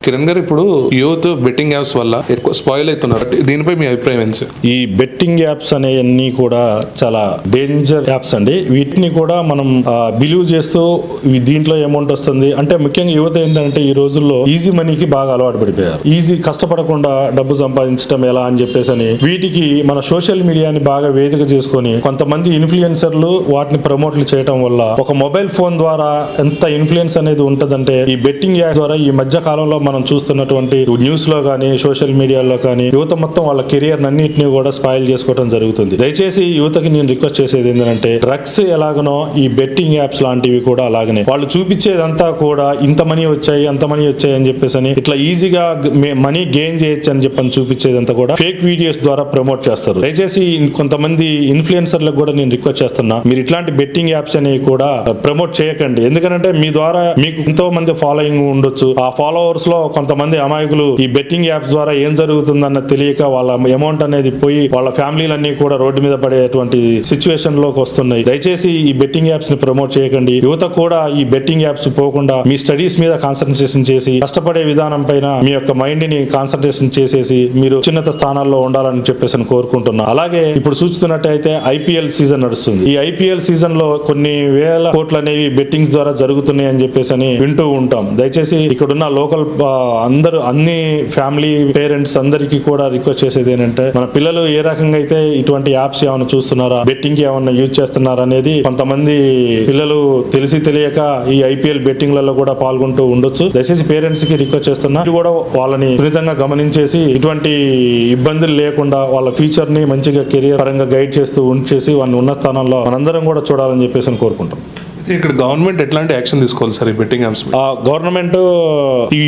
కిరణ్ గారు, ఇప్పుడు youth betting apps వల్ల ఎక్కువ స్పాయిల్ అవుతున్నారు. దీనిపై మీ అభిప్రాయం ఏంటి సార్? ఈ బెట్టింగ్ యాప్స్ అనేవన్నీ కూడా చాలా డేంజర్ యాప్స్ అండి. వీటిని కూడా మనం బిలీవ్ చేస్తూ దీంట్లో అమౌంట్ వస్తుంది అంటే, ముఖ్యంగా యువత ఏంటంటే ఈ రోజుల్లో ఈజీ మనీకి బాగా అలవాటు పడిపోయారు. ఈజీ కష్టపడకుండా డబ్బు సంపాదించడం ఎలా అని చెప్పేసి వీటికి మన సోషల్ మీడియాని బాగా వేదిక చేసుకొని కొంతమంది ఇన్ఫ్లుయెన్సర్లు వాటిని ప్రమోట్లు చేయడం వల్ల ఒక మొబైల్ ఫోన్ ద్వారా ఎంత ఇన్ఫ్లుయెన్స్ అనేది ఉంటదంటే, ఈ బెట్టింగ్ యాప్ ద్వారా ఈ మధ్య కాలంలో మనం చూస్తున్నటువంటి న్యూస్ లో కానీ సోషల్ మీడియాలో కానీ యువత మొత్తం వాళ్ళ కెరియర్ అన్నింటినీ కూడా స్పాయిల్ చేసుకోవడం జరుగుతుంది. దయచేసి యువతకి నేను రిక్వెస్ట్ చేసేది ఏంటంటే, డ్రగ్స్ ఎలాగనో ఈ బెట్టింగ్ యాప్స్ లాంటివి కూడా అలాగనే వాళ్ళు చూపించేదంతా కూడా ఇంత మనీ వచ్చాయి అంత మనీ వచ్చాయి అని చెప్పేసి ఇట్లా ఈజీగా మనీ గెయిన్ చేయొచ్చు అని చెప్పని చూపించేదంతా కూడా ఫేక్ వీడియోస్ ద్వారా ప్రమోట్ చేస్తారు. దయచేసి కొంతమంది ఇన్ఫ్లుయెన్సర్లకు కూడా నేను రిక్వెస్ట్ చేస్తున్నా, మీరు ఇట్లాంటి బెట్టింగ్ యాప్స్ అనేవి కూడా ప్రమోట్ చేయకండి. ఎందుకంటే మీ ద్వారా మీకు ఎంతో మంది ఫాలోయింగ్ ఉండొచ్చు. ఆ ఫాలోవర్స్ లో కొంతమంది అమాయకులు ఈ బెట్టింగ్ యాప్స్ ద్వారా ఏం జరుగుతుందన్న తెలియక వాళ్ళ అమౌంట్ అనేది పోయి వాళ్ళ ఫ్యామిలీలన్నీ కూడా రోడ్డు మీద పడేటువంటి సిచ్యువేషన్ లోకి వస్తున్నాయి. దయచేసి ఈ బెట్టింగ్ యాప్స్ ని ప్రమోట్ చేయకండి. యువత కూడా ఈ బెట్టింగ్ యాప్స్ పోకుండా మీ స్టడీస్ మీద కాన్సన్ట్రేషన్ చేసి కష్టపడే విధానం పైన మీ యొక్క మైండ్ ని కాన్సన్ట్రేషన్ చేసేసి మీరు ఉన్నత స్థానాల్లో ఉండాలని చెప్పేసి కోరుకుంటున్నా. అలాగే ఇప్పుడు చూస్తున్నట్టయితే ఐపీఎల్ సీజన్ నడుస్తుంది. ఈ ఐపీఎల్ సీజన్ లో కొన్ని వేల కోట్లు అనేవి బెట్టింగ్స్ ద్వారా జరుగుతున్నాయి అని చెప్పేసి వింటూ ఉంటాం. దయచేసి ఇక్కడున్న లోకల్ అందరూ అన్ని ఫ్యామిలీ పేరెంట్స్ అందరికీ కూడా రిక్వెస్ట్ చేసేది ఏంటంటే, మన పిల్లలు ఏ రకంగా అయితే ఇటువంటి యాప్స్ ఏమైనా చూస్తున్నారా, బెట్టింగ్ కి ఏమైనా యూజ్ చేస్తున్నారా అనేది కొంతమంది పిల్లలు తెలిసి తెలియక ఈ ఐపీఎల్ బెట్టింగ్ లలో కూడా పాల్గొంటూ ఉండొచ్చు. దయచేసి పేరెంట్స్ కి రిక్వెస్ట్ చేస్తున్నా, కూడా వాళ్ళని సున్నితంగా గమనించేసి ఇటువంటి ఇబ్బందులు లేకుండా వాళ్ళ ఫ్యూచర్ ని మంచిగా కెరియర్ పరంగా గైడ్ చేస్తూ ఉంచేసి వాళ్ళని ఉన్న స్థానంలో మనందరం కూడా చూడాలని చెప్పేసి కోరుకుంటాం. ఇక్కడ గవర్నమెంట్ ఎట్లాంటి యాక్షన్ తీసుకోవాలి సార్ ఈ బెట్టింగ్ యాప్స్? గవర్నమెంట్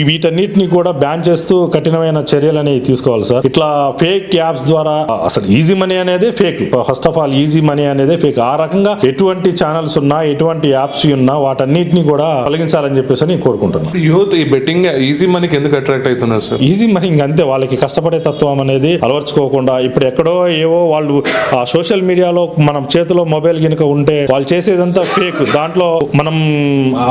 వీటన్నిటిని కూడా బ్యాన్ చేస్తూ కఠినమైన చర్యలు అనేవి తీసుకోవాలి సార్. ఇట్లా ఫేక్ యాప్స్ ద్వారా అసలు ఈజీ మనీ అనేది fake. First of all easy money అనేది ఫేక్. ఆ రకంగా ఎటువంటి ఛానల్స్ ఉన్నా ఎటువంటి యాప్స్ ఉన్నా వాటన్నిటిని కూడా తొలగించాలని చెప్పేసి కోరుకుంటున్నాను. యూత్ ఈ బెట్టింగ్ ఈజీ మనీకి ఎందుకు అట్రాక్ట్ అవుతున్నారు సార్? ఈజీ మనీ అంతే, వాళ్ళకి కష్టపడే తత్వం అనేది అలవర్చుకోకుండా ఇప్పుడు ఎక్కడో ఏవో వాళ్ళు ఆ సోషల్ మీడియాలో మనం చేతిలో మొబైల్ గినక ఉంటే వాళ్ళు చేసేదంతా ఫేక్. దాంట్లో మనం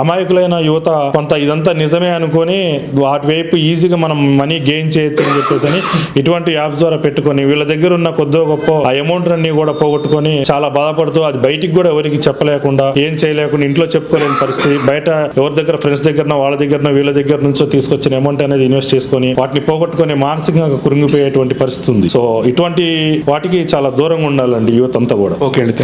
అమాయకులైన యువత కొంత ఇదంతా నిజమే అనుకొని వాటి వైపు ఈజీగా మనం మనీ గెయిన్ చేయొచ్చు అని చెప్పేసి ఇటువంటి యాప్స్ ద్వారా పెట్టుకొని వీళ్ళ దగ్గర ఉన్న కొద్దో గొప్ప ఆ అమౌంట్ అన్ని కూడా పోగొట్టుకొని చాలా బాధపడుతూ అది బయటికి కూడా ఎవరికి చెప్పలేకుండా ఏం చేయలేకుండా ఇంట్లో చెప్పుకోలేని పరిస్థితి, బయట ఎవరి దగ్గర ఫ్రెండ్స్ దగ్గర వాళ్ళ దగ్గర వీళ్ళ దగ్గర నుంచో తీసుకొచ్చిన అమౌంట్ అనేది ఇన్వెస్ట్ చేసుకొని వాటిని పోగొట్టుకొని మానసికంగా కురింగిపోయేటువంటి పరిస్థితి ఉంది. సో ఇటువంటి వాటికి చాలా దూరంగా ఉండాలండి యువత అంతా కూడా. ఓకే అండి.